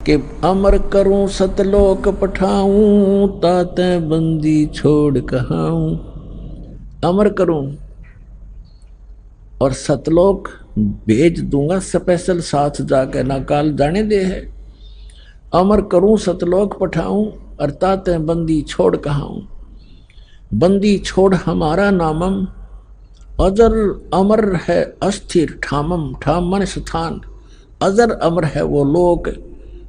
कि अमर करूं सतलोक पठाऊं, ताते बंदी छोड़ कहाऊं। अमर करूं और सतलोक भेज दूंगा, स्पेशल साथ जाके ना काल जाने दे है। अमर करूं सतलोक पठाऊं, और ताते बंदी छोड़ कहाऊं। बंदी छोड़ हमारा नामम, अजर अमर है अस्थिर ठामम। ठाम मन स्थान, अजर अमर है वो लोक,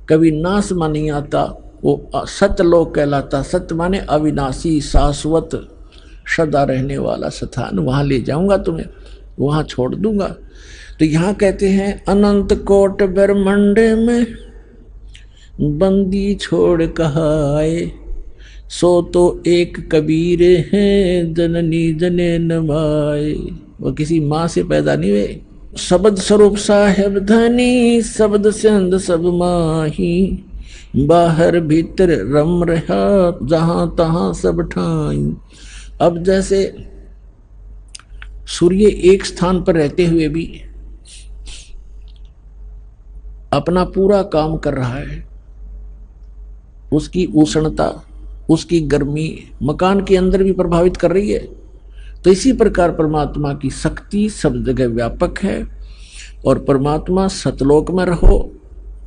कभी नाश में नहीं आता, वो सतलोक कहलाता। सत्य माने अविनाशी, शाश्वत, सदा रहने वाला स्थान। वहां ले जाऊंगा तुम्हें, वहां छोड़ दूंगा। तो यहां कहते हैं अनंत कोट ब्रह्मांड में बंदी छोड़ कहाए, सो तो एक कबीर है जननी जने नमाए। वो किसी माँ से पैदा नहीं हुए। शब्द स्वरूप साहेब धनी, शब्द सिंध सब माही, बाहर भीतर रम रहा, जहां तहां सब ठाई। अब जैसे सूर्य एक स्थान पर रहते हुए भी अपना पूरा काम कर रहा है, उसकी उष्णता, उसकी गर्मी मकान के अंदर भी प्रभावित कर रही है। तो इसी प्रकार परमात्मा की शक्ति सब जगह व्यापक है। और परमात्मा सतलोक में रहो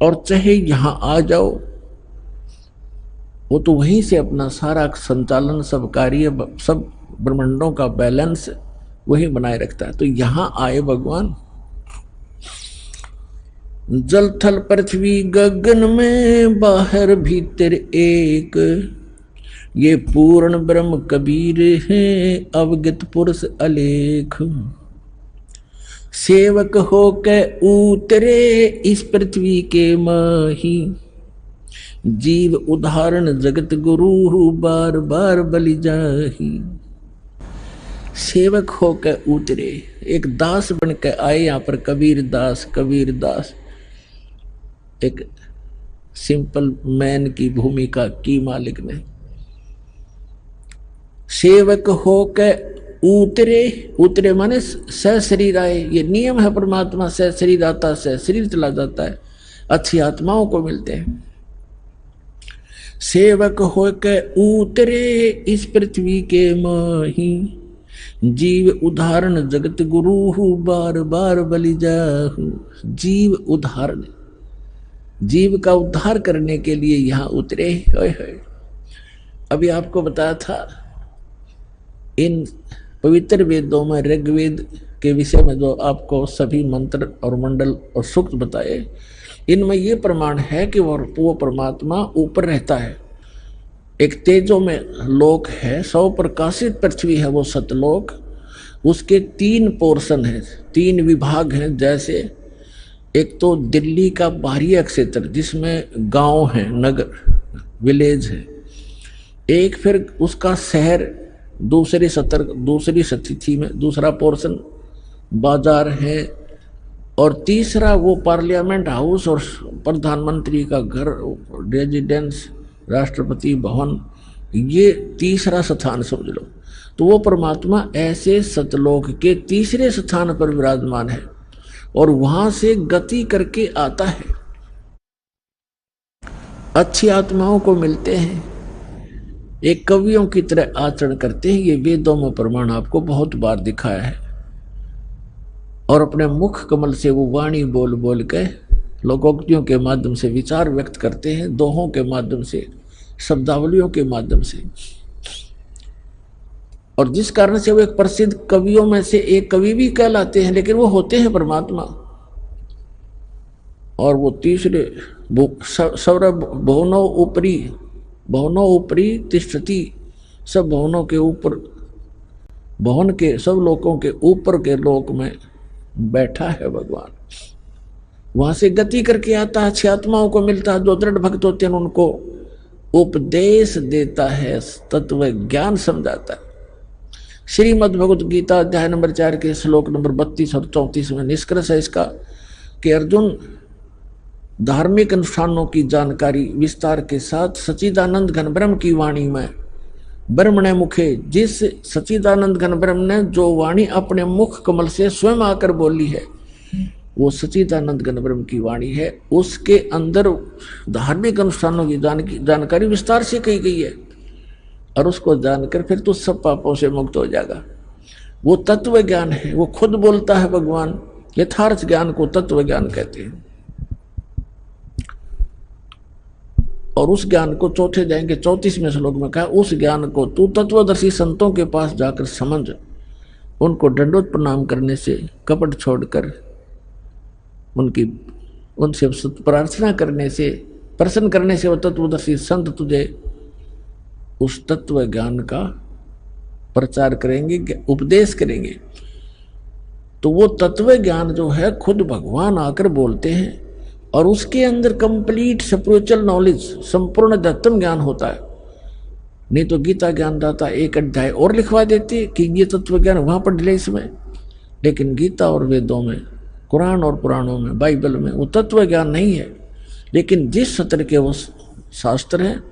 और चाहे यहां आ जाओ, वो तो वहीं से अपना सारा संचालन, सब कार्य, सब ब्रह्मांडों का बैलेंस वही बनाए रखता है। तो यहां आए भगवान। जल थल पृथ्वी गगन में, बाहर भीतर एक, ये पूर्ण ब्रह्म कबीर है, अवगत पुरुष अलेख। सेवक हो के उतरे इस पृथ्वी के माही, जीव उदाहरण जगत गुरु, बार बार बलि जाही। सेवक हो के उतरे, एक दास बन के आए यहाँ पर। कबीर दास, कबीर दास एक सिंपल मैन की भूमिका की मालिक ने। सेवक हो के उतरे, उतरे माने सशरीर आए। ये नियम है परमात्मा, सशरीर आता, सशरीर चला जाता है, अच्छी आत्माओं को मिलते हैं। सेवक हो के उतरे इस पृथ्वी के माही, जीव उदाहरण जगत गुरु, बार बार बलि जाहू। जीव उदाहरण, जीव का उद्धार करने के लिए यहां उतरे। अभी आपको बताया था इन पवित्र वेदों में, ऋग्वेद के विषय में जो आपको सभी मंत्र और मंडल और सूक्त बताए, इनमें ये प्रमाण है कि वो परमात्मा ऊपर रहता है। एक तेजो में लोक है, 100 प्रकाशित पृथ्वी है वो सतलोक। उसके 3 पोर्शन हैं, 3 विभाग हैं। जैसे एक तो दिल्ली का बाहरी क्षेत्र जिसमें गांव है, नगर, विलेज है। एक फिर उसका शहर दूसरी स्थिति में, दूसरा पोर्शन बाजार है। और तीसरा वो पार्लियामेंट हाउस और प्रधानमंत्री का घर, रेजिडेंस, राष्ट्रपति भवन, ये तीसरा स्थान समझ लो। तो वो परमात्मा ऐसे सतलोक के तीसरे स्थान पर विराजमान है और वहां से गति करके आता है, अच्छी आत्माओं को मिलते हैं, एक कवियों की तरह आचरण करते हैं। ये वेदों में प्रमाण आपको बहुत बार दिखाया है। और अपने मुख कमल से वो वाणी बोल बोल के, लोकोक्तियों के माध्यम से विचार व्यक्त करते हैं, दोहों के माध्यम से, शब्दावलियों के माध्यम से। और जिस कारण से वो एक प्रसिद्ध कवियों में से एक कवि भी कहलाते हैं, लेकिन वो होते हैं परमात्मा। और वो तीसरे सौरभ भवनों ऊपरी तिष्ठति, सब भवनों के ऊपर, भवन के सब लोकों के ऊपर के लोक में बैठा है भगवान। वहां से गति करके आता है, अच्छी आत्माओं को मिलता है। जो दृढ़ भक्त होते हैं उनको उपदेश देता है, तत्व ज्ञान समझाता है। श्रीमद् भगवत गीता अध्याय नंबर 4 के श्लोक नंबर 32 और 34 में निष्कर्ष है इसका कि अर्जुन, धार्मिक अनुष्ठानों की जानकारी विस्तार के साथ सच्चिदानंद घन ब्रह्म की वाणी में, ब्रह्मणे मुखे, जिस सच्चिदानंद घन ब्रह्म ने जो वाणी अपने मुख कमल से स्वयं आकर बोली है, वो सच्चिदानंद घन ब्रह्म की वाणी है। उसके अंदर धार्मिक अनुष्ठानों की जानकारी विस्तार से कही गई है, और उसको जानकर फिर तो सब पापों से मुक्त हो जाएगा। वो तत्व ज्ञान है, वो खुद बोलता है भगवान। यथार्थ ज्ञान को तत्व ज्ञान कहते हैं। और उस ज्ञान को चौथे जाएंगे 34वें श्लोक में कहा, उस ज्ञान को तू तत्वदर्शी संतों के पास जाकर समझ, उनको दंडोत प्रणाम करने से, कपट छोड़कर उनसे प्रार्थना करने से, प्रसन्न करने से वो तत्वदर्शी संत तुझे उस तत्व ज्ञान का प्रचार करेंगे, उपदेश करेंगे। तो वो तत्व ज्ञान जो है खुद भगवान आकर बोलते हैं, और उसके अंदर कंप्लीट स्पिरिचुअल नॉलेज, संपूर्ण अध्यात्म ज्ञान होता है। नहीं तो गीता ज्ञानदाता एक अध्याय और लिखवा देते कि ये तत्व ज्ञान वहां पर डिले इसमें, लेकिन गीता और वेदों में, कुरान और पुराणों में, बाइबल में वो तत्व ज्ञान नहीं है। लेकिन जिस सत्र के वो शास्त्र हैं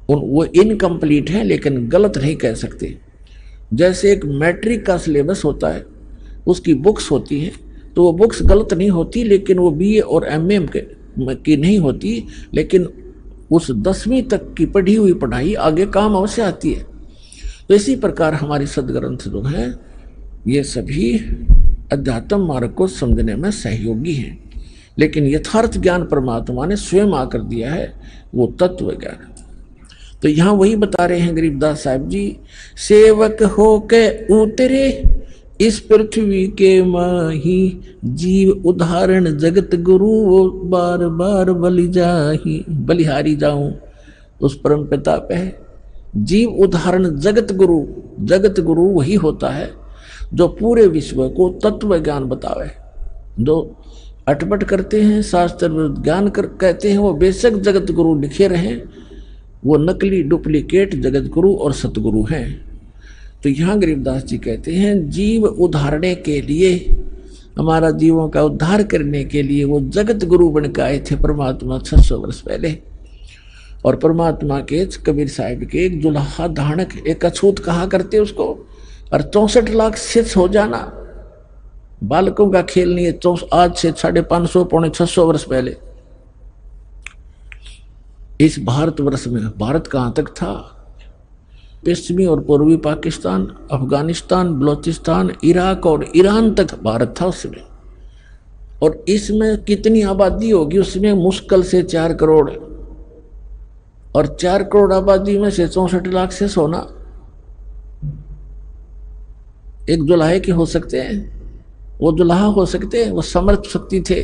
वो इनकम्प्लीट हैं, लेकिन गलत नहीं कह सकते। जैसे एक मैट्रिक का सिलेबस होता है, उसकी बुक्स होती हैं, तो वो बुक्स गलत नहीं होती, लेकिन वो बीए और एमए की नहीं होती, लेकिन उस 10वीं तक की पढ़ी हुई पढ़ाई आगे काम अवश्य आती है। तो इसी प्रकार हमारी सदग्रंथ जो हैं ये सभी अध्यात्म मार्ग को समझने में सहयोगी हैं, लेकिन यथार्थ ज्ञान परमात्मा ने स्वयं आकर दिया है, वो तत्व ज्ञान। तो यहाँ वही बता रहे हैं गरीबदास साहब जी, सेवक हो के उतरे इस पृथ्वी के माही, जीव उदाहरण जगत गुरु, वो बार बार बलिहारी जाऊं उस परम पिता पे। जीव उदाहरण जगत गुरु वही होता है जो पूरे विश्व को तत्व ज्ञान बतावे। जो अटपट करते हैं, शास्त्र ज्ञान कहते हैं, वो बेशक जगत गुरु लिखे रहे, वो नकली डुप्लीकेट जगत गुरु और सतगुरु हैं। तो यहाँ गरीबदास जी कहते हैं जीव उद्धारने के लिए, हमारा जीवों का उद्धार करने के लिए वो जगत गुरु बन के आए थे परमात्मा 600 वर्ष पहले। और परमात्मा के कबीर साहिब के एक जुल्हा धानक, एक अछूत कहा करते उसको, और 64 लाख सिद्ध हो जाना बालकों का खेल नहीं है। आज से 550 पौने 600 वर्ष पहले इस भारतवर्ष में, भारत कहाँ तक था, पश्चिमी और पूर्वी पाकिस्तान, अफगानिस्तान, बलोचिस्तान, इराक और ईरान तक भारत था उसमें। और इसमें कितनी आबादी होगी, उसमें मुश्किल से 4 करोड़, और 4 करोड़ आबादी में से 64 लाख से सोना एक जुल्हे के हो सकते हैं। वो जुल्हा हो सकते हैं, वो समर्थ शक्ति थे,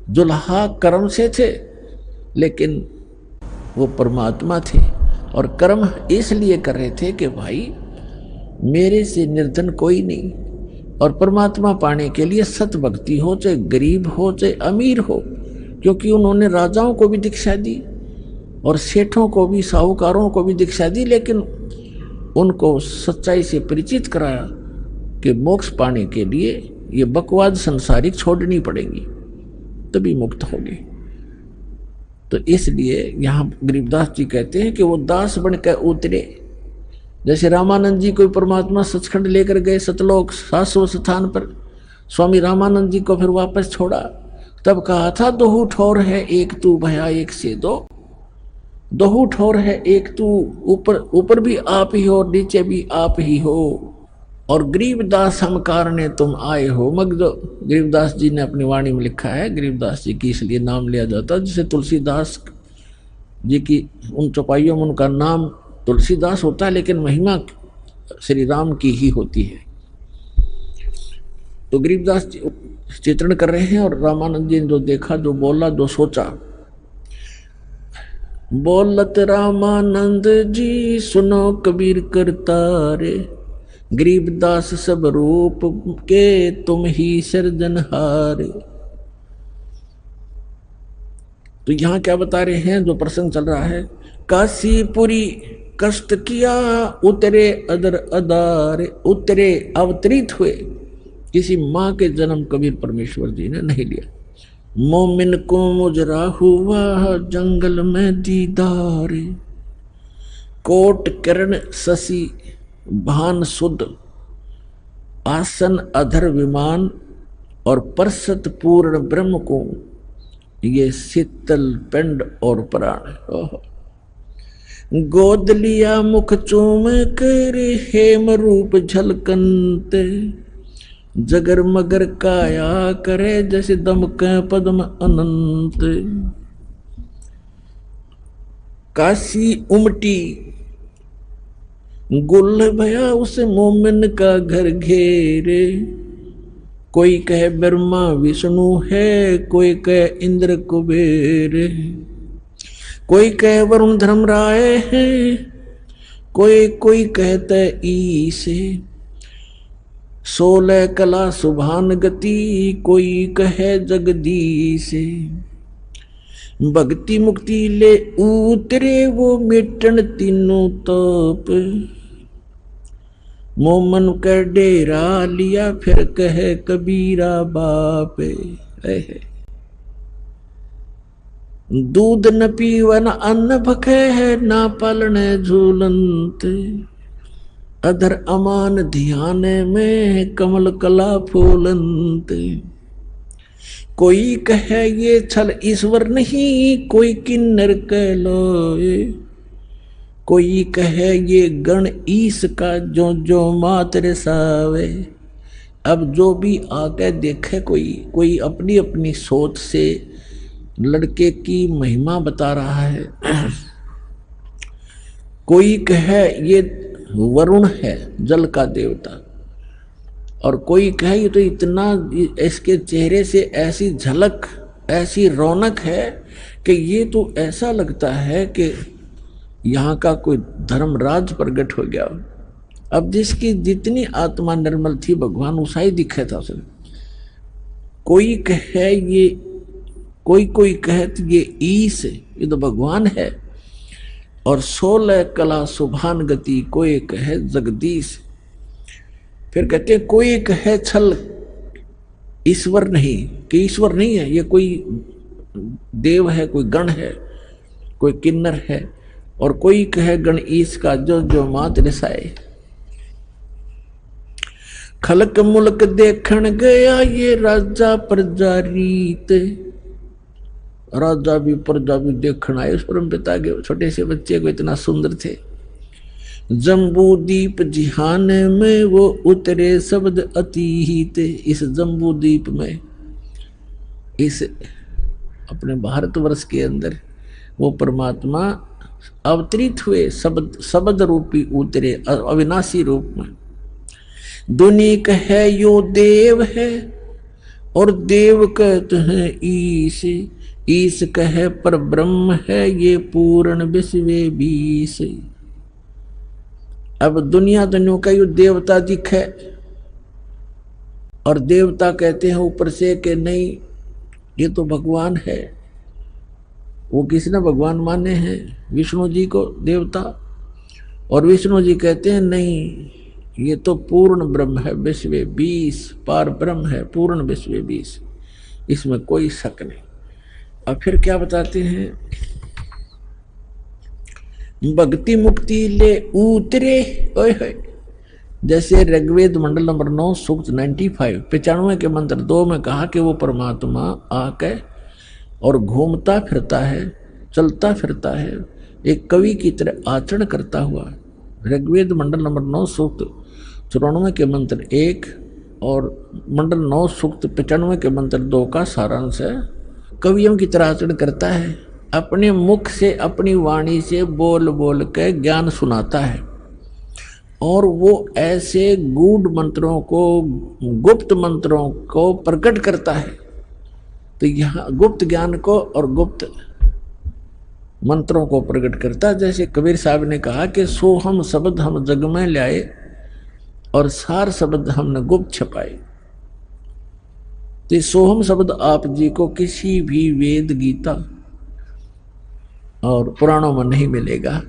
जुल्हा कर्म से थे, लेकिन वो परमात्मा थे। और कर्म इसलिए कर रहे थे कि भाई मेरे से निर्धन कोई नहीं, और परमात्मा पाने के लिए सत भक्ति हो, चाहे गरीब हो चाहे अमीर हो। क्योंकि उन्होंने राजाओं को भी दीक्षा दी और सेठों को भी, साहूकारों को भी दीक्षा दी, लेकिन उनको सच्चाई से परिचित कराया कि मोक्ष पाने के लिए ये बकवाद संसारिक छोड़नी पड़ेगी, तभी मुक्त होगी। तो इसलिए यहाँ गरीबदास जी कहते हैं कि वो दास बनकर उतरे। जैसे रामानंद जी को परमात्मा सचखंड लेकर गए, सतलोक शाश्वत स्थान पर, स्वामी रामानंद जी को फिर वापस छोड़ा, तब कहा था दोहू ठोर है एक तू भया एक से दो। दोहू ठोर है एक तू, ऊपर भी आप ही हो और नीचे भी आप ही हो, और गरीबदास हम कारणे तुम आए हो। मगदो गरीबदास जी ने अपनी वाणी में लिखा है, गरीबदास जी की इसलिए नाम लिया जाता है, जिसे तुलसीदास जी की उन चौपाइयों में उनका नाम तुलसीदास होता है, लेकिन महिमा श्री राम की ही होती है। तो गरीबदास जी चित्रण कर रहे हैं, और रामानंद जी ने जो देखा, जो बोला, जो सोचा, बोलत रामानंद जी सुनो कबीर करतारे, गरीबदास सब रूप के तुम ही सिरजनहार। तो यहां क्या बता रहे हैं, जो प्रसंग चल रहा है, काशीपुरी कष्ट किया उतरे अदर अदार, उतरे अवतरित हुए। किसी मां के जन्म कबीर परमेश्वर जी ने नहीं लिया। मोमिन को मुजरा हुआ जंगल में दीदार, कोट किरण शशि भान सुध, आसन अधर विमान, और परसत पूर्ण ब्रह्म को ये शीतल पिंड और प्राण। गोद लिया मुख चूम कर हेम रूप झलकंते, जगर मगर काया करे जैसे दमक पद्म अनंत। काशी उमटी गुल भया उस मोमिन का घर घेरे, कोई कहे ब्रह्मा विष्णु है, कोई कहे इंद्र कुबेर, कोई कहे वरुण धर्मराय है, कोई कहते ईसे, 16 कला सुभान गति, कोई कहे जगदीश। भक्ति मुक्ति ले उतरे वो मिटन तीनों तप, मोमन कर डेरा लिया फिर कहे कबीरा बाप। दूध न पीवन अन्न भखे है, ना पालन झूलंत, अधर अमान ध्यान में कमल कला फूलंत। कोई कहे ये छल ईश्वर नहीं, कोई किन्नर कहलोए, कोई कहे ये गण ईश का जो मात्र सावे। अब जो भी आके देखे कोई अपनी अपनी सोच से लड़के की महिमा बता रहा है। कोई कहे ये वरुण है जल का देवता, और कोई कहे ये तो इतना, इसके चेहरे से ऐसी झलक ऐसी रौनक है कि ये तो ऐसा लगता है कि यहाँ का कोई धर्मराज प्रकट हो गया। अब जिसकी जितनी आत्मा निर्मल थी भगवान उसा ही दिखे था उसे। कोई कहे ये कोई कहे ये ईश, ये तो भगवान है, और 16 कला सुभान गति, कोई कहे जगदीश। फिर कहते हैं कोई कहे छल ईश्वर नहीं, कि ईश्वर नहीं है, ये कोई देव है, कोई गण है, कोई किन्नर है, और कोई कहे गण ईश का जो मात रसाए। खलक मुल्क देखण गया ये राजा प्रजा रीत, राजा भी प्रजा भी देखण आए उस परम पिता के छोटे से बच्चे को, इतना सुंदर थे। जम्बू दीप जिहान में वो उतरे शब्द अतीत, इस जम्बू दीप में, इस अपने भारतवर्ष के अंदर वो परमात्मा अवतरित हुए, शब्द रूपी उतरे अविनाशी रूप में। दुनी कहे यो देव है, और देव कहते हैं ईश, ईश कहे पर ब्रह्म है, ये पूर्ण विश्व बीस। अब दुनिया का यो देवता दिखे, और देवता कहते हैं ऊपर से कि नहीं ये तो भगवान है। वो किसने भगवान माने हैं? विष्णु जी को देवता, और विष्णु जी कहते हैं नहीं ये तो पूर्ण ब्रह्म है, विश्व बीस, पार ब्रह्म है, पूर्ण विश्व बीस, इसमें कोई शक नहीं। अब फिर क्या बताते हैं? भक्ति मुक्ति ले उतरे, ओए जैसे ऋग्वेद मंडल नंबर 9 सूक्त 95 के मंत्र 2 में कहा कि वो परमात्मा आके और घूमता फिरता है, चलता फिरता है, एक कवि की तरह आचरण करता हुआ। ऋग्वेद मंडल नंबर 9 सूक्त 94 के मंत्र 1 और मंडल 9 सूक्त 95 के मंत्र 2 का सारांश है। कवियों की तरह आचरण करता है, अपने मुख से अपनी वाणी से बोल बोल के ज्ञान सुनाता है, और वो ऐसे गूढ़ मंत्रों को, गुप्त मंत्रों को प्रकट करता है। तो यहाँ गुप्त ज्ञान को और गुप्त मंत्रों को प्रकट करता है। जैसे कबीर साहब ने कहा कि सोहम शब्द हम जग में लाए, और सार शब्द हमने गुप्त छपाए। तो सोहम शब्द आप जी को किसी भी वेद, गीता और पुराणों में नहीं मिलेगा।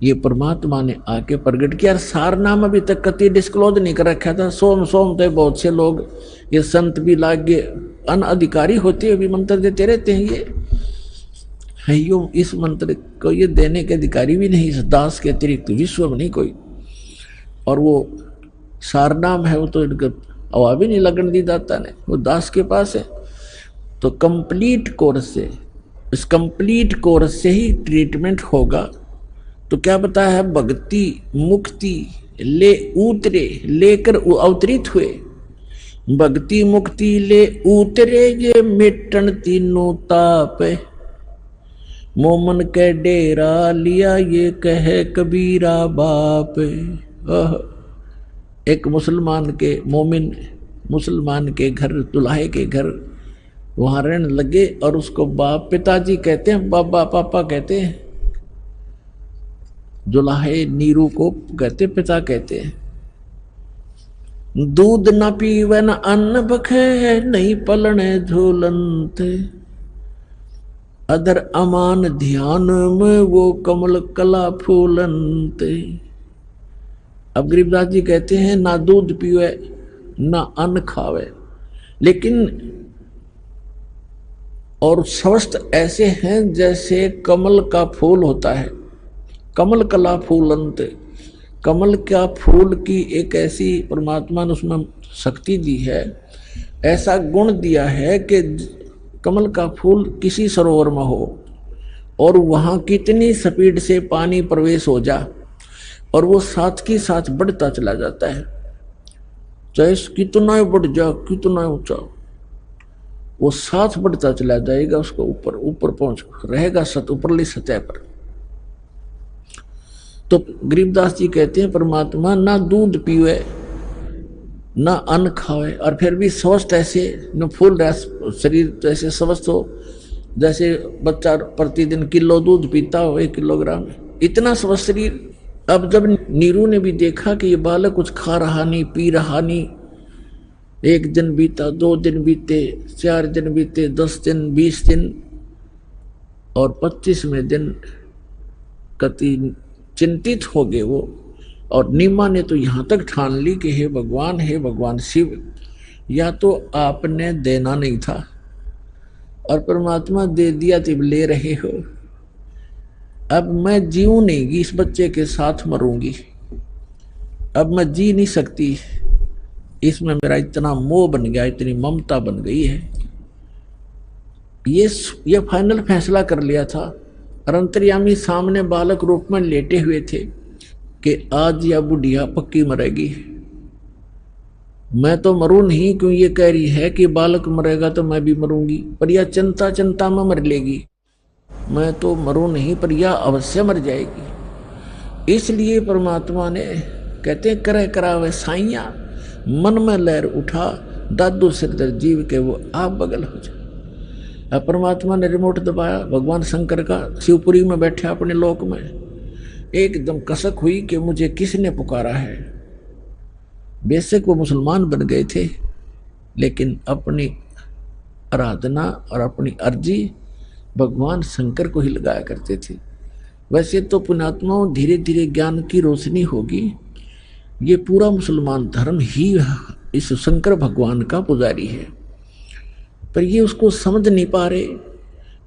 ये परमात्मा ने आके प्रकट किया। सार नाम अभी तक कति डिस्क्लोज नहीं कर रखा था। सोम सोम तो बहुत से लोग, ये संत भी लागे अनअधिकारी होते हुए भी मंत्र देते रहते हैं। ये है यो, इस मंत्र को ये देने के अधिकारी भी नहीं, इस दास के अतिरिक्त विश्व में नहीं कोई। और वो सार नाम है, वो तो हवा भी नहीं लगन दी दाता ने, वो दास के पास है। तो कंप्लीट कोर्स से, इस कंप्लीट कोर्स से ही ट्रीटमेंट होगा। तो क्या बताया है, भक्ति मुक्ति ले उतरे, लेकर अवतरित हुए, भक्ति मुक्ति ले उतरे ये मिटन तीनों ताप, मोमन के डेरा लिया ये कहे कबीरा बाप। एक मुसलमान के, मोमिन मुसलमान के घर, दुल्हे के घर वहां रहने लगे और उसको बाप, पिताजी कहते हैं, बाबा पापा कहते हैं, दुल्हे नीरू को कहते पिता कहते हैं। दूध न पीवे न अन्न बखे, नहीं पलने झूलनते, अदर अमान ध्यान में वो कमल कला फूलनते। अब गरीबदास जी कहते हैं ना दूध पीवे ना अन्न खावे, लेकिन और स्वस्थ ऐसे हैं जैसे कमल का फूल होता है, कमल कला फूलंत। कमल का फूल की एक ऐसी परमात्मा ने उसमें शक्ति दी है, ऐसा गुण दिया है कि कमल का फूल किसी सरोवर में हो और वहाँ कितनी स्पीड से पानी प्रवेश हो जा और वो साथ के साथ बढ़ता चला जाता है, चाहे कितना बढ़ जा कितना ऊंचा, वो साथ बढ़ता चला जाएगा, उसको ऊपर ऊपर पहुंच रहेगा ऊपरली सतह पर। तो गरीबदास जी कहते हैं परमात्मा ना दूध पीवे ना अन्न खावे और फिर भी स्वस्थ ऐसे न फूल रहा शरीर, जैसे स्वस्थ हो जैसे बच्चा प्रतिदिन किलो दूध पीता हो, 1 किलोग्राम, इतना स्वस्थ शरीर। अब जब नीरू ने भी देखा कि ये बालक कुछ खा रहा नहीं पी रहा नहीं, 1 दिन बीता, 2 दिन बीते, 4 दिन बीते, 10 दिन, 20 दिन और 25वें दिन कति चिंतित हो गए वो। और नीमा ने तो यहाँ तक ठान ली कि हे भगवान शिव, या तो आपने देना नहीं था और परमात्मा दे दिया तो ले रहे हो, अब मैं जीऊं नहीं, इस बच्चे के साथ मरूंगी, अब मैं जी नहीं सकती, इसमें मेरा इतना मोह बन गया, इतनी ममता बन गई है। ये फाइनल फैसला कर लिया था और अंतर्यामी सामने बालक रूप में लेटे हुए थे कि आज या बुढ़िया पक्की मरेगी, मैं तो मरूं नहीं, क्यों ये कह रही है कि बालक मरेगा तो मैं भी मरूंगी, पर यह चिंता में मर लेगी, मैं तो मरूं नहीं पर यह अवश्य मर जाएगी। इसलिए परमात्मा ने कहते हैं करे करावे साइया, मन में लहर उठा, दादू सिरदर जीव के वो आप बगल हो जाए। अब परमात्मा ने रिमोट दबाया, भगवान शंकर का, शिवपुरी में बैठे अपने लोक में, एकदम कसक हुई कि मुझे किसने पुकारा है। बेशक वो मुसलमान बन गए थे, लेकिन अपनी आराधना और अपनी अर्जी भगवान शंकर को ही लगाया करते थे। वैसे तो पुण्यात्माओं धीरे धीरे ज्ञान की रोशनी होगी, ये पूरा मुसलमान धर्म ही इस शंकर भगवान का पुजारी है, पर ये उसको समझ नहीं पा रहे।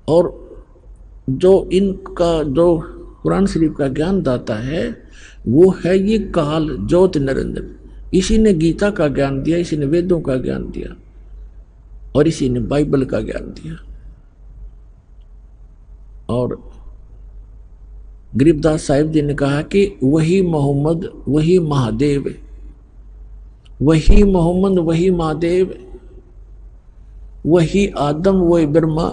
और जो इनका जो कुरान शरीफ का ज्ञान दाता है वो है ये काल ज्योत नरेंद्र, इसी ने गीता का ज्ञान दिया, इसी ने वेदों का ज्ञान दिया और इसी ने बाइबल का ज्ञान दिया। और गरीबदास साहिब जी ने कहा कि वही मोहम्मद वही महादेव, वही मोहम्मद वही महादेव, वही आदम वही ब्रह्मा,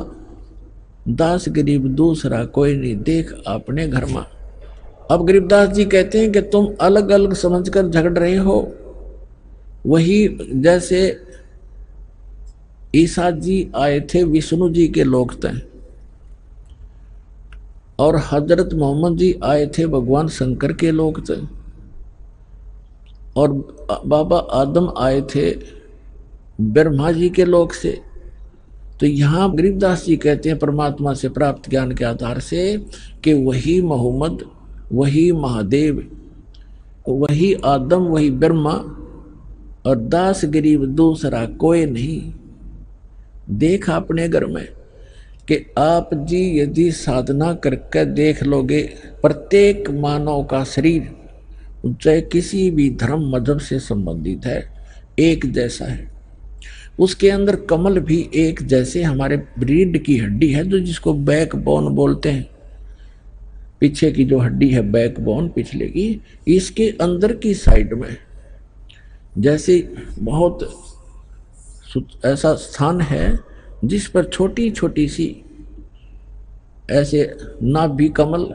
दास गरीब दूसरा कोई नहीं, देख अपने घर में। अब गरीबदास जी कहते हैं कि तुम अलग अलग समझकर झगड़ रहे हो, वही जैसे ईसा जी आए थे विष्णु जी के लोक तय और हजरत मोहम्मद जी आए थे भगवान शंकर के लोक तय और बाबा आदम आए थे ब्रह्मा जी के लोक से। तो यहाँ गरीबदास जी कहते हैं परमात्मा से प्राप्त ज्ञान के आधार से कि वही मोहम्मद वही महादेव वही आदम वही ब्रह्मा और दास गरीब दूसरा कोई नहीं। देख अपने घर में कि आप जी यदि साधना करके देख लोगे, प्रत्येक मानव का शरीर चाहे किसी भी धर्म मजहब से संबंधित है, एक जैसा है। उसके अंदर कमल भी एक जैसे हमारे रीढ़ की हड्डी है, जो जिसको बैकबोन बोलते हैं, पीछे की जो हड्डी है बैकबोन पिछले की, इसके अंदर की साइड में जैसे बहुत ऐसा स्थान है जिस पर छोटी छोटी सी ऐसे नाभि कमल,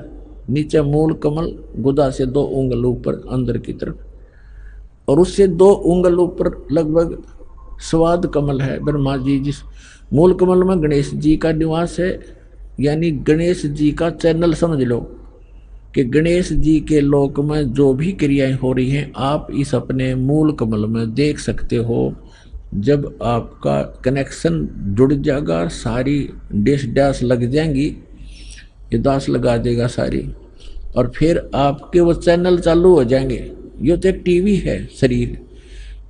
नीचे मूल कमल, गुदा से 2 उंगल ऊपर अंदर की तरफ, और उससे 2 उंगल ऊपर लगभग स्वाद कमल है ब्रह्मा जी। जिस मूल कमल में गणेश जी का निवास है, यानी गणेश जी का चैनल समझ लो कि गणेश जी के लोक में जो भी क्रियाएं हो रही हैं आप इस अपने मूल कमल में देख सकते हो। जब आपका कनेक्शन जुड़ जाएगा, सारी डैश डैश लग जाएंगी, ये दास लगा देगा सारी, और फिर आपके वो चैनल चालू हो जाएंगे। ये तो एक टीवी है शरीर,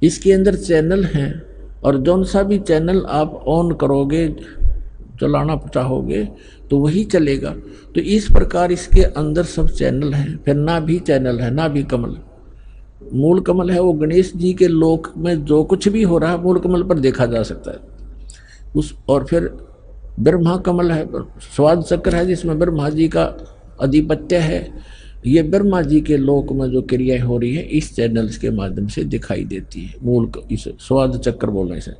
इसके अंदर चैनल हैं, और जौन सा भी चैनल आप ऑन करोगे, चलाना चाहोगे तो वही चलेगा। तो इस प्रकार इसके अंदर सब चैनल हैं। फिर ना भी चैनल है, ना भी कमल, मूल कमल है वो गणेश जी के लोक में जो कुछ भी हो रहा है मूल कमल पर देखा जा सकता है उस। और फिर ब्रह्मा कमल है, स्वाद चक्र है जिसमें ब्रह्मा जी का आधिपत्य है। ये ब्रह्मा जी के लोक में जो क्रियाएं हो रही है इस चैनल्स के माध्यम से दिखाई देती है, मूल इस स्वाद चक्र बोलने से।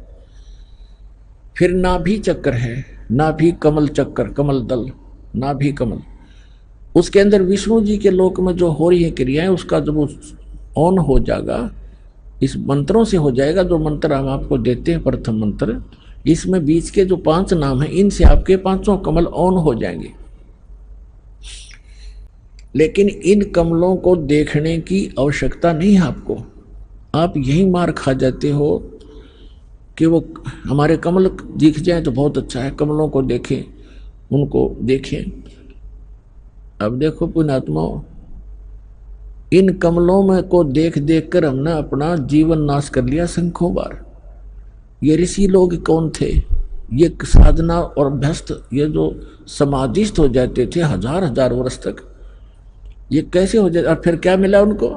फिर नाभि चक्र है, नाभि कमल चक्र, कमल दल, नाभि कमल, उसके अंदर विष्णु जी के लोक में जो हो रही है क्रियाएं, उसका जब ऑन हो जाएगा, इस मंत्रों से हो जाएगा। जो मंत्र हम आपको देते हैं प्रथम मंत्र, इसमें बीच के जो 5 नाम हैं इनसे आपके 5 कमल ऑन हो जाएंगे। लेकिन इन कमलों को देखने की आवश्यकता नहीं है आपको, आप यही मार खा जाते हो कि वो हमारे कमल दिख जाए तो बहुत अच्छा है, कमलों को देखें, उनको देखें। अब देखो पुण्यात्माओं, इन कमलों में को देख देख कर हमने अपना जीवन नाश कर लिया संख्यों बार। ये ऋषि लोग कौन थे? ये साधना और अभ्यस्त, ये जो समाधिस्थ हो जाते थे 1000 वर्ष तक, ये कैसे हो जाए? और फिर क्या मिला उनको?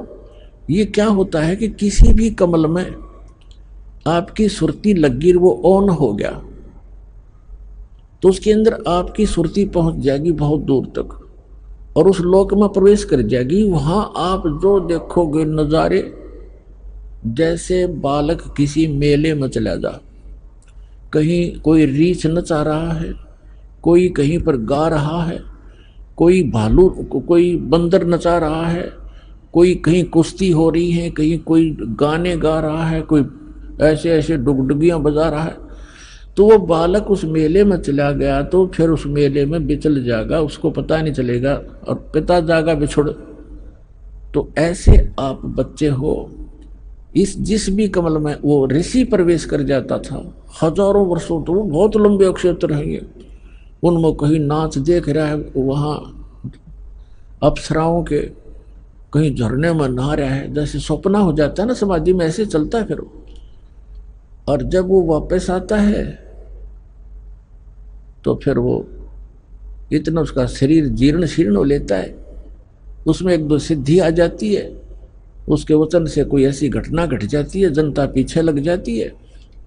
ये क्या होता है कि किसी भी कमल में आपकी सुरती लगी, वो ऑन हो गया तो उसके अंदर आपकी सुरती पहुंच जाएगी बहुत दूर तक, और उस लोक में प्रवेश कर जाएगी। वहां आप जो देखोगे नजारे, जैसे बालक किसी मेले में चला जा, कहीं कोई रीछ नचा रहा है, कोई कहीं पर गा रहा है, कोई भालू, कोई बंदर नचा रहा है, कोई कहीं कुश्ती हो रही है, कहीं कोई गाने गा रहा है, कोई ऐसे ऐसे डुगडुगियां बजा रहा है। तो वो बालक उस मेले में चला गया तो फिर उस मेले में बिचल जाएगा, उसको पता नहीं चलेगा, और पिता जागा बिछुड़। तो ऐसे आप बच्चे हो, इस जिस भी कमल में वो ऋषि प्रवेश कर जाता था 1000 वर्षों, तो वो बहुत लंबे अक्षेत्र हैं ये, उनमें कहीं नाच देख रहा है, वहाँ अप्सराओं के कहीं झरने में नहा रहा है, जैसे सपना हो जाता है ना समाधि में, ऐसे चलता है फिर। और जब वो वापस आता है तो फिर वो इतना उसका शरीर जीर्ण शीर्ण हो लेता है, उसमें 1-2 सिद्धि आ जाती है, उसके वचन से कोई ऐसी घटना घट जाती है, जनता पीछे लग जाती है,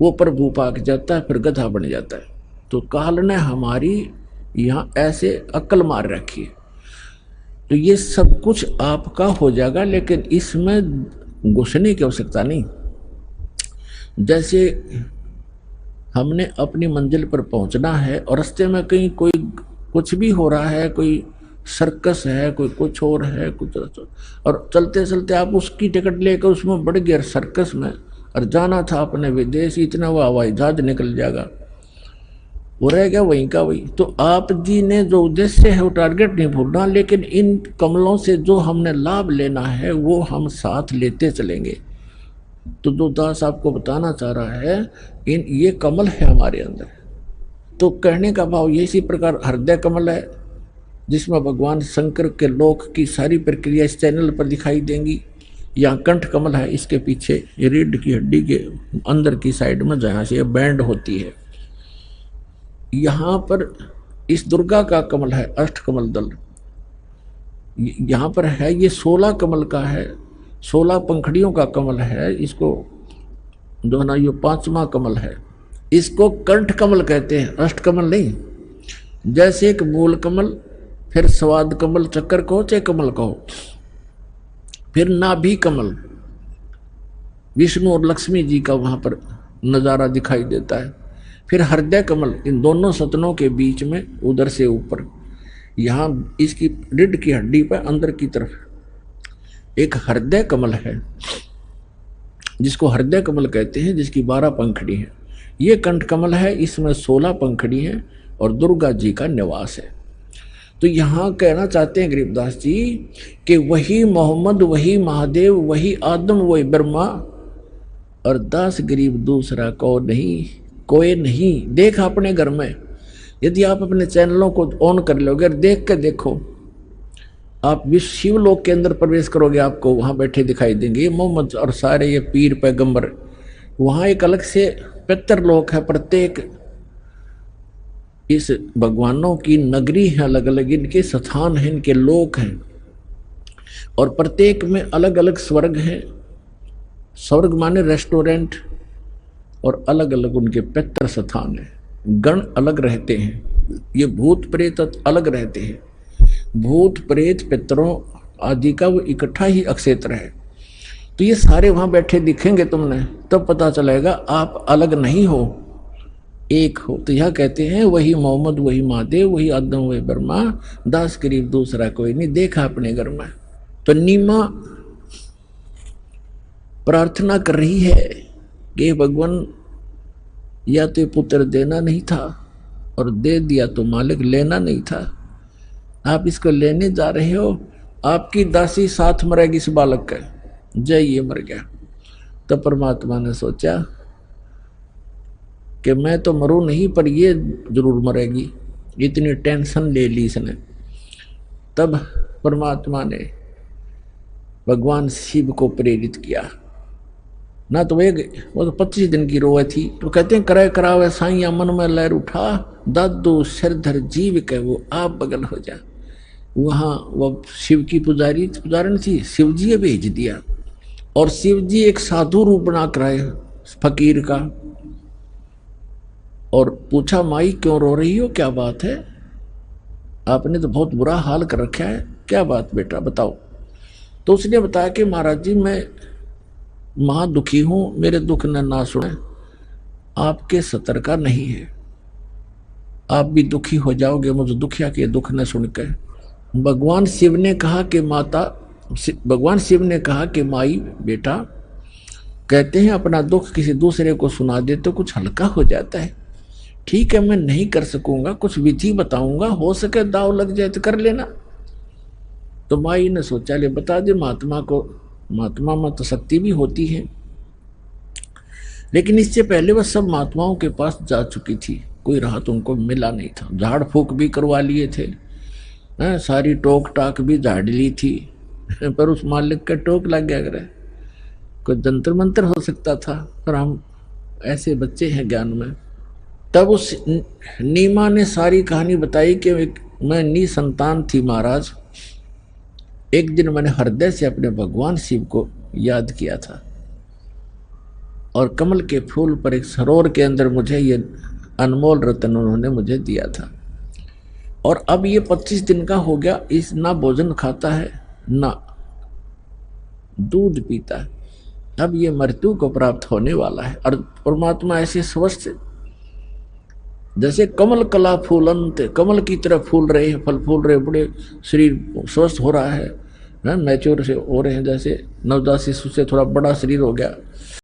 वो प्रभु पाक जाता है, फिर गधा बन जाता है। तो काल ने हमारी यहाँ ऐसे अक्ल मार रखी है। तो ये सब कुछ आपका हो जाएगा, लेकिन इसमें घुसने की आवश्यकता नहीं। जैसे हमने अपनी मंजिल पर पहुंचना है और रास्ते में कहीं कोई कुछ भी हो रहा है, कोई सर्कस है, कोई कुछ और है, कुछ, और चलते चलते आप उसकी टिकट लेकर उसमें बढ़ गया सर्कस में, और जाना था अपने विदेश, इतना वो हवाई जहाज निकल जाएगा, वो रह गया वहीं का वही। तो आप जी ने जो उद्देश्य है वो टारगेट नहीं भूलना, लेकिन इन कमलों से जो हमने लाभ लेना है वो हम साथ लेते चलेंगे। तो जो दास आपको बताना चाह रहा है, ये कमल है हमारे अंदर। तो कहने का भाव ये इसी प्रकार हृदय कमल है, जिसमें भगवान शंकर के लोक की सारी प्रक्रिया इस चैनल पर दिखाई देंगी। यहाँ कंठ कमल है, इसके पीछे ये रीढ़ की हड्डी के अंदर की साइड में जहाँ से ये बैंड होती है, यहाँ पर इस दुर्गा का कमल है, अष्ट कमल दल यहाँ पर है। ये 16 कमल का है, 16 पंखड़ियों का कमल है। इसको जो है ना, ये पांचवा कमल है। इसको कंठ कमल कहते हैं, अष्ट कमल नहीं। जैसे एक मूल कमल, फिर स्वाद कमल, चक्कर कहो चाहे कमल कहो, फिर नाभि कमल, विष्णु और लक्ष्मी जी का वहां पर नजारा दिखाई देता है। फिर हृदय कमल, इन दोनों सतनों के बीच में उधर से ऊपर, यहां इसकी रीढ़ की हड्डी पर अंदर की तरफ एक हृदय कमल है, जिसको हृदय कमल कहते हैं, जिसकी 12 पंखड़ी है। ये कंठ कमल है, इसमें 16 पंखड़ी है और दुर्गा जी का निवास है। तो यहां कहना चाहते हैं गरीबदास जी कि वही मोहम्मद, वही महादेव, वही आदम, वही ब्रह्मा, और दास गरीब दूसरा को नहीं, कोई नहीं। देख अपने घर में, यदि आप अपने चैनलों को ऑन कर लोगे और देख के देखो, आप विश्व शिवलोक के अंदर प्रवेश करोगे, आपको वहां बैठे दिखाई देंगे ये मोहम्मद और सारे ये पीर पैगंबर। वहां एक अलग से पितरलोक है, प्रत्येक इस भगवानों की नगरी है, अलग अलग इनके स्थान हैं, इनके लोक हैं, और प्रत्येक में अलग अलग स्वर्ग हैं। स्वर्ग माने रेस्टोरेंट, और अलग अलग उनके पितर स्थान है। गण अलग रहते हैं, ये भूत प्रेत अलग रहते हैं। भूत प्रेत पितरों आदि का वो इकट्ठा ही अक्षेत्र है। तो ये सारे वहां बैठे दिखेंगे तुमने, तब पता चलेगा आप अलग नहीं हो, एक हो। तो यह कहते हैं वही मोहम्मद, वही महादेव, वही आदम, वही ब्रह्मा, दास गरीब दूसरा कोई नहीं। देखा अपने घर में। तो नीमा प्रार्थना कर रही है कि भगवान, या तो पुत्र देना नहीं था, और दे दिया तो मालिक लेना नहीं था। आप इसको लेने जा रहे हो, आपकी दासी साथ मरेगी इस बालक का। जय, ये मर गया। तो परमात्मा ने सोचा कि मैं तो मरूं नहीं, पर ये जरूर मरेगी। इतनी टेंशन ले ली इसने। तब परमात्मा ने भगवान शिव को प्रेरित किया ना। तो वो तो 25 दिन की रोए थी। तो कहते हैं करे करावे साइया मन में लहर उठा, दादू सिरधर जीव के वो आप बगल हो जा। वहां वो शिव की पुजारन थी, शिव जी ने भेज दिया, और शिव जी एक साधु रूप बना कर आए फकीर का, और पूछा माई क्यों रो रही हो, क्या बात है, आपने तो बहुत बुरा हाल कर रखा है, क्या बात बेटा बताओ। तो उसने बताया कि महाराज जी मैं महा दुखी हूं, मेरे दुख ने ना सुने, आपके सतर का नहीं है, आप भी दुखी हो जाओगे मुझे दुखिया के दुख न सुनकर। भगवान शिव ने कहा कि भगवान शिव ने कहा कि माई बेटा, कहते हैं अपना दुख किसी दूसरे को सुना दे तो कुछ हल्का हो जाता है। ठीक है, मैं नहीं कर सकूंगा, कुछ विधि बताऊंगा, हो सके दाव लग जाए तो कर लेना। तो माई ने सोचा ले बता दे महात्मा को, महात्मा में तो शक्ति भी होती है। लेकिन इससे पहले वह सब महात्माओं के पास जा चुकी थी, कोई राहत उनको मिला नहीं था। झाड़ फूक भी करवा लिए थे, सारी टोक टाक भी झाड़ ली थी, पर उस मालिक का टोक लग गया। करे कोई जंतर मंत्र हो सकता था, पर हम ऐसे बच्चे हैं ज्ञान में। तब उस नीमा ने सारी कहानी बताई कि मैं निसंतान थी महाराज। एक दिन मैंने हृदय से अपने भगवान शिव को याद किया था, और कमल के फूल पर एक सरोवर के अंदर मुझे ये अनमोल रत्न उन्होंने मुझे दिया था। और अब ये 25 दिन का हो गया, इस ना भोजन खाता है ना दूध पीता है। अब ये मृत्यु को प्राप्त होने वाला है। और परमात्मा ऐसे स्वस्थ, जैसे कमल कला फूलंत, कमल की तरह फूल रहे हैं, फल फूल रहे, बड़े शरीर स्वस्थ हो रहा है, मैच्योर से हो रहे हैं, जैसे नवजात शिशु से थोड़ा बड़ा शरीर हो गया।